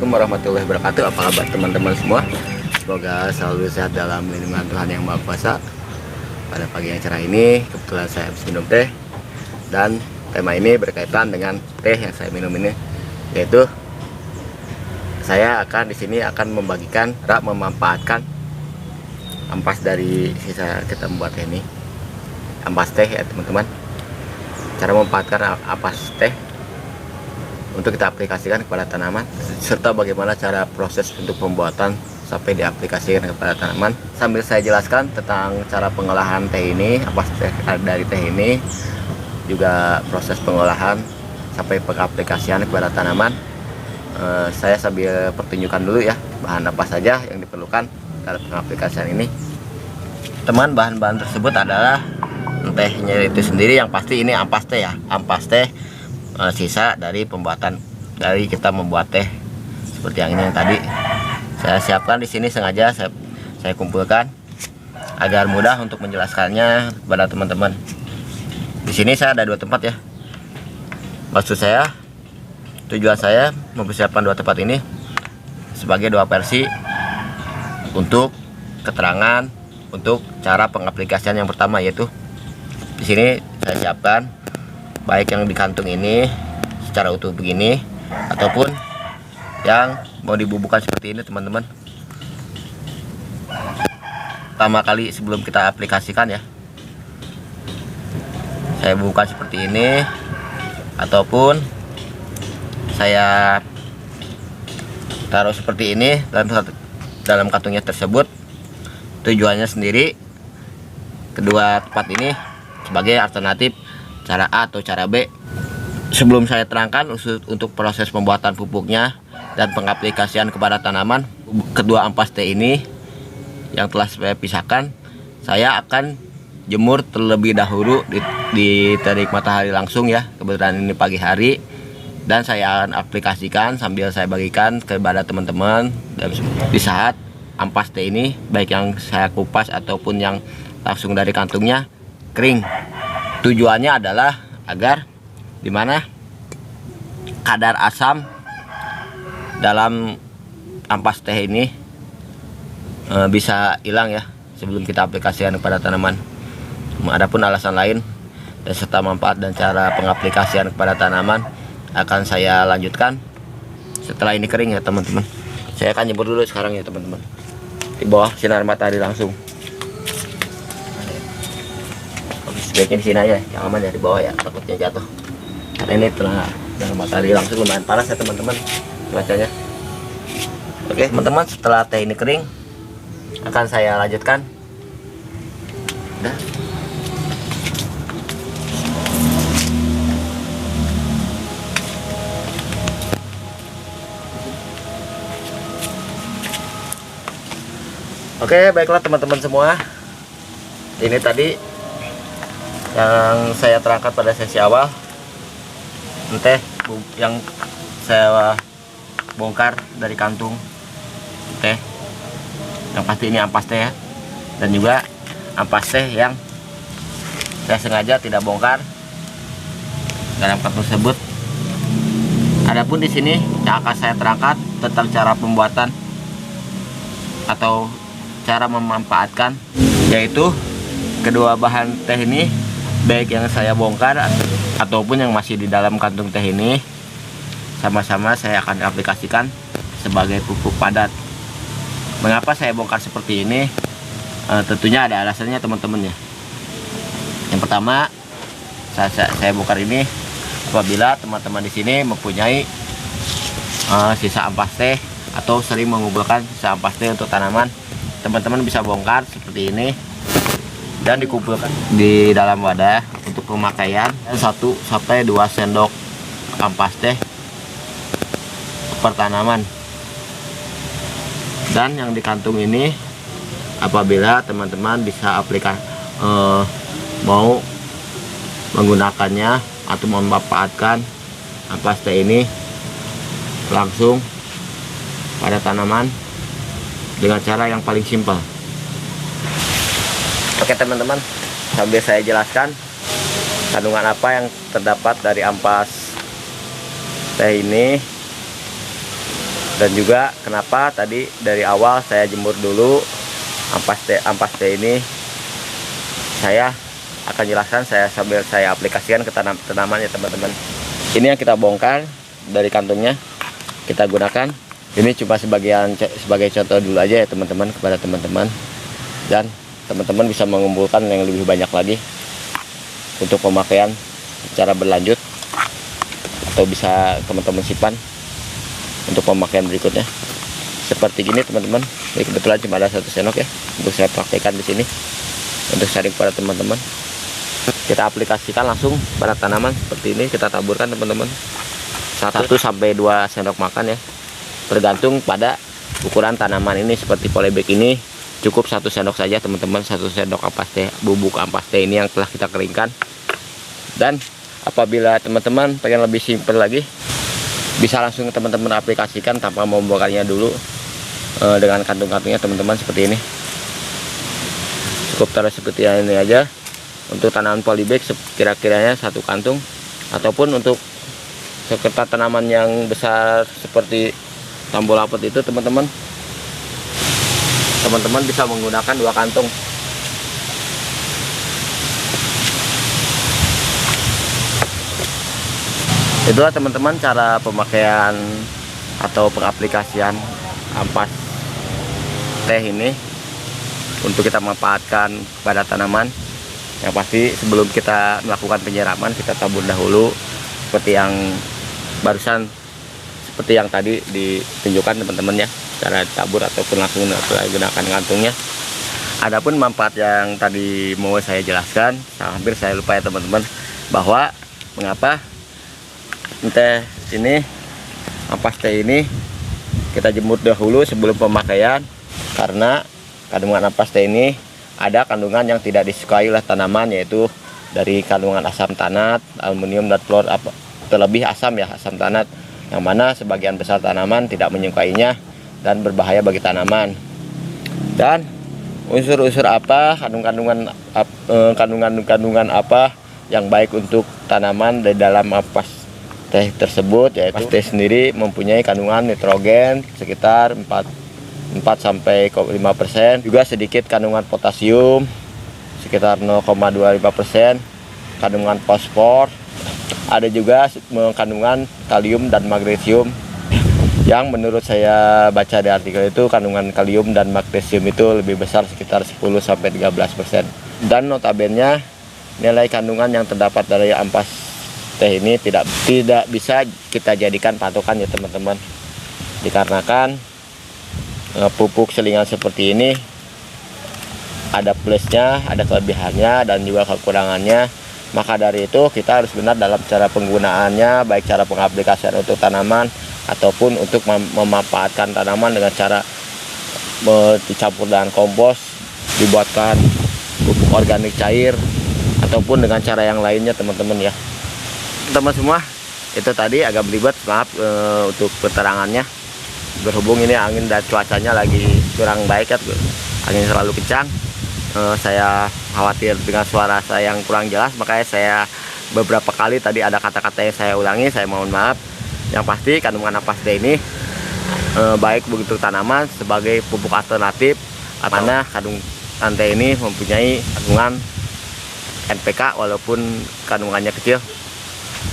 warahmatullahi wabarakatuh. Apa kabar teman-teman semua? Semoga selalu sehat dalam lindungan Tuhan Yang Maha Kuasa. Pada pagi yang cerah ini kebetulan saya habis minum teh, dan tema ini berkaitan dengan teh yang saya minum ini, yaitu saya akan di sini akan membagikan, memanfaatkan ampas dari sisa kita membuat teh ini, ampas teh ya teman-teman. Cara memanfaatkan ampas teh untuk kita aplikasikan kepada tanaman, serta bagaimana cara proses untuk pembuatan sampai diaplikasikan kepada tanaman. Sambil saya jelaskan tentang cara pengolahan teh ini, ampas teh dari teh ini, juga proses pengolahan sampai pengaplikasian kepada tanaman. Saya sambil pertunjukan dulu ya bahan apa saja yang diperlukan dalam pengaplikasian ini. Teman, bahan-bahan tersebut adalah tehnya itu sendiri, yang pasti ini ampas teh ya, ampas teh sisa dari pembuatan dari kita membuat teh seperti yang ini yang tadi saya siapkan di sini. Sengaja saya kumpulkan agar mudah untuk menjelaskannya kepada teman-teman. Di sini saya ada dua tempat ya. Maksud saya, tujuan saya mempersiapkan dua tempat ini sebagai dua versi untuk keterangan untuk cara pengaplikasian. Yang pertama yaitu di sini saya siapkan baik yang di kantung ini secara utuh begini, ataupun yang mau dibubuhkan seperti ini teman-teman. Pertama kali sebelum kita aplikasikan ya, saya bubuhkan seperti ini, ataupun saya taruh seperti ini dalam kantungnya tersebut. Tujuannya sendiri, kedua tempat ini sebagai alternatif cara A atau cara B. Sebelum saya terangkan untuk proses pembuatan pupuknya dan pengaplikasian kepada tanaman, kedua ampas teh ini yang telah saya pisahkan, saya akan jemur terlebih dahulu di terik matahari langsung ya. Kebetulan ini pagi hari, dan saya akan aplikasikan sambil saya bagikan kepada teman-teman. Dan di saat ampas teh ini, baik yang saya kupas ataupun yang langsung dari kantungnya, kering. Tujuannya adalah agar dimana kadar asam dalam ampas teh ini bisa hilang ya sebelum kita aplikasikan kepada tanaman. Adapun alasan lain dan serta manfaat dan cara pengaplikasian kepada tanaman akan saya lanjutkan setelah ini kering ya teman-teman. Saya akan jemur dulu sekarang ya teman-teman, di bawah sinar matahari langsung. Sebaiknya di sini aja yang aman ya, di bawah ya, takutnya jatuh karena ini telah dalam matahari langsung, lumayan panas ya teman-teman cuacanya. Oke teman-teman, setelah teh ini kering akan saya lanjutkan. Udah. Oke, baiklah teman-teman semua, ini tadi yang saya terangkan pada sesi awal, teh yang saya bongkar dari kantung teh, yang pasti ini ampas teh ya, dan juga ampas teh yang saya sengaja tidak bongkar dalam kantung tersebut. Adapun di sini yang akan saya terangkan tentang cara pembuatan atau cara memanfaatkan, yaitu kedua bahan teh ini, baik yang saya bongkar ataupun yang masih di dalam kantung teh ini, sama-sama saya akan aplikasikan sebagai pupuk padat. Mengapa saya bongkar seperti ini? Tentunya ada alasannya teman-teman ya. Yang pertama, saya bongkar ini apabila teman-teman di sini mempunyai sisa ampas teh atau sering mengumpulkan sisa ampas teh untuk tanaman, teman-teman bisa bongkar seperti ini dan dikumpulkan di dalam wadah untuk pemakaian, 1 sampai 2 sendok ampas teh per tanaman. Dan yang di kantung ini, apabila teman-teman bisa mau menggunakannya atau memanfaatkan ampas teh ini langsung pada tanaman dengan cara yang paling simpel. Oke teman-teman, sambil saya jelaskan kandungan apa yang terdapat dari ampas teh ini. Dan juga kenapa tadi dari awal saya jemur dulu ampas teh ini, saya akan jelaskan sambil saya aplikasikan ke tanaman ya teman-teman. Ini yang kita bongkar dari kantongnya, kita gunakan. Ini cuma sebagai contoh dulu aja ya teman-teman, kepada teman-teman, dan teman-teman bisa mengumpulkan yang lebih banyak lagi untuk pemakaian secara berlanjut, atau bisa teman-teman simpan untuk pemakaian berikutnya. Seperti gini teman-teman. Ini kebetulan cuma ada 1 sendok ya untuk saya praktekkan di sini untuk sharing pada teman-teman. Kita aplikasikan langsung pada tanaman seperti ini. Kita taburkan teman-teman 1 sampai 2 sendok makan ya, tergantung pada ukuran tanaman ini. Seperti polybag ini cukup 1 sendok saja teman-teman, 1 sendok ampas teh, bubuk ampas teh ini yang telah kita keringkan. Dan apabila teman-teman pengen lebih simpel lagi, bisa langsung teman-teman aplikasikan tanpa membongkarnya dulu dengan kantung-kantungnya teman-teman seperti ini. Cukup taruh seperti ini aja untuk tanaman polybag, kira-kiranya 1 kantung, ataupun untuk sekitar tanaman yang besar seperti tambolapet itu teman-teman bisa menggunakan 2 kantung. Itulah teman-teman cara pemakaian atau pengaplikasian ampas teh ini untuk kita manfaatkan pada tanaman. Yang pasti sebelum kita melakukan penyiraman, kita tabur dahulu seperti yang barusan, seperti yang tadi ditunjukkan teman-teman ya, cara tabur ataupun langsung gunakan kantungnya. Adapun manfaat yang tadi mau saya jelaskan, hampir saya lupa ya teman-teman, bahwa mengapa teh ini, ampas teh ini kita jemur dahulu sebelum pemakaian, karena kandungan ampas teh ini ada kandungan yang tidak disukai oleh tanaman, yaitu dari kandungan asam tanat, aluminium dan klor, terlebih asam ya, asam tanat, yang mana sebagian besar tanaman tidak menyukainya dan berbahaya bagi tanaman. Dan unsur-unsur apa, kandungan apa yang baik untuk tanaman di dalam ampas teh tersebut, yaitu ampas teh sendiri mempunyai kandungan nitrogen sekitar 4-5%, juga sedikit kandungan potasium sekitar 0,25%, kandungan fosfor, ada juga kandungan kalium dan magnesium, yang menurut saya baca di artikel itu kandungan kalium dan magnesium itu lebih besar sekitar 10-13%. Dan notabene nilai kandungan yang terdapat dari ampas teh ini tidak bisa kita jadikan patokan ya teman-teman, dikarenakan pupuk selingan seperti ini ada plusnya, ada kelebihannya, dan juga kekurangannya. Maka dari itu kita harus benar dalam cara penggunaannya, baik cara pengaplikasian untuk tanaman ataupun untuk memanfaatkan tanaman dengan cara dicampur dengan kompos, dibuatkan pupuk organik cair, ataupun dengan cara yang lainnya teman-teman ya. Teman semua, itu tadi agak belibet, maaf untuk keterangannya. Berhubung ini angin dan cuacanya lagi kurang baik ya, angin selalu kencang. Saya khawatir dengan suara saya yang kurang jelas, makanya saya beberapa kali tadi ada kata-kata yang saya ulangi, saya mohon maaf. Yang pasti kandungan ampas teh ini baik begitu tanaman sebagai pupuk alternatif, mana kandungan teh ini mempunyai kandungan NPK walaupun kandungannya kecil,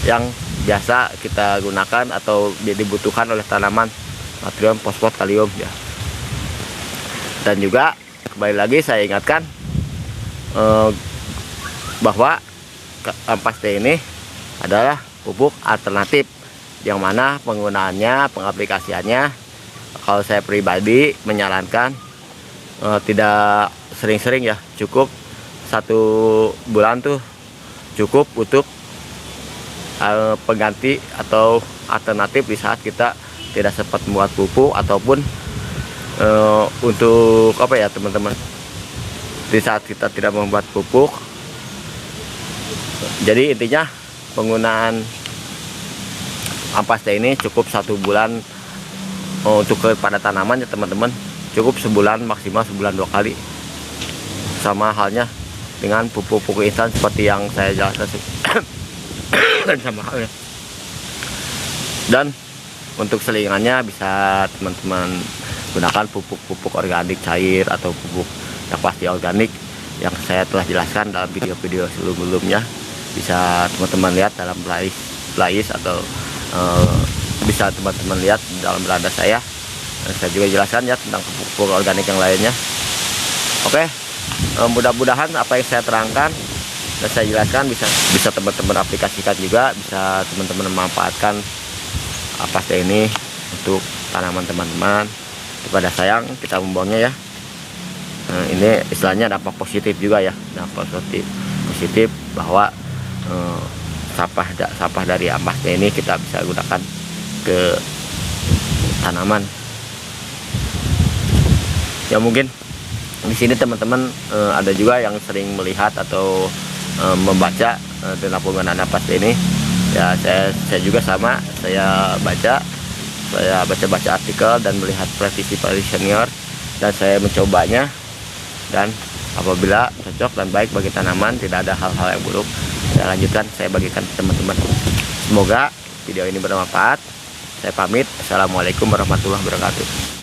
yang biasa kita gunakan atau dibutuhkan oleh tanaman, natrium, fosfor, kalium ya. Dan juga kembali lagi saya ingatkan bahwa ampas teh ini adalah pupuk alternatif, yang mana penggunaannya, pengaplikasiannya, kalau saya pribadi menyarankan tidak sering-sering ya, cukup 1 bulan tuh cukup untuk pengganti atau alternatif di saat kita tidak sempat membuat pupuk, ataupun untuk apa ya teman-teman, di saat kita tidak membuat pupuk. Jadi intinya penggunaan ampas teh ini cukup 1 bulan untuk kepada tanaman ya teman-teman, cukup sebulan, maksimal sebulan 2 kali. Sama halnya dengan pupuk-pupuk instan seperti yang saya jelaskan dan sama halnya. Dan Untuk selingannya bisa teman-teman gunakan pupuk-pupuk organik cair atau pupuk yang pasti organik yang saya telah jelaskan dalam video-video sebelumnya. Bisa teman-teman lihat dalam playlist atau bisa teman-teman lihat dalam beranda saya. Saya juga jelaskan ya tentang pupuk organik yang lainnya. Oke, mudah-mudahan apa yang saya terangkan dan saya jelaskan bisa teman-teman aplikasikan juga, bisa teman-teman memanfaatkan Apaste ini untuk tanaman teman-teman. Kepada sayang kita membuangnya ya. Ini istilahnya dampak positif juga ya, dampak positif bahwa sampah dari Apaste ini kita bisa gunakan ke tanaman. Ya mungkin di sini teman-teman ada juga yang sering melihat atau membaca tentang penggunaan Apaste ini. Ya saya juga sama, saya baca artikel dan melihat praktisi senior dan saya mencobanya, dan apabila cocok dan baik bagi tanaman, tidak ada hal-hal yang buruk, saya lanjutkan, saya bagikan ke teman-teman. Semoga video ini bermanfaat. Saya pamit. Assalamualaikum warahmatullahi wabarakatuh.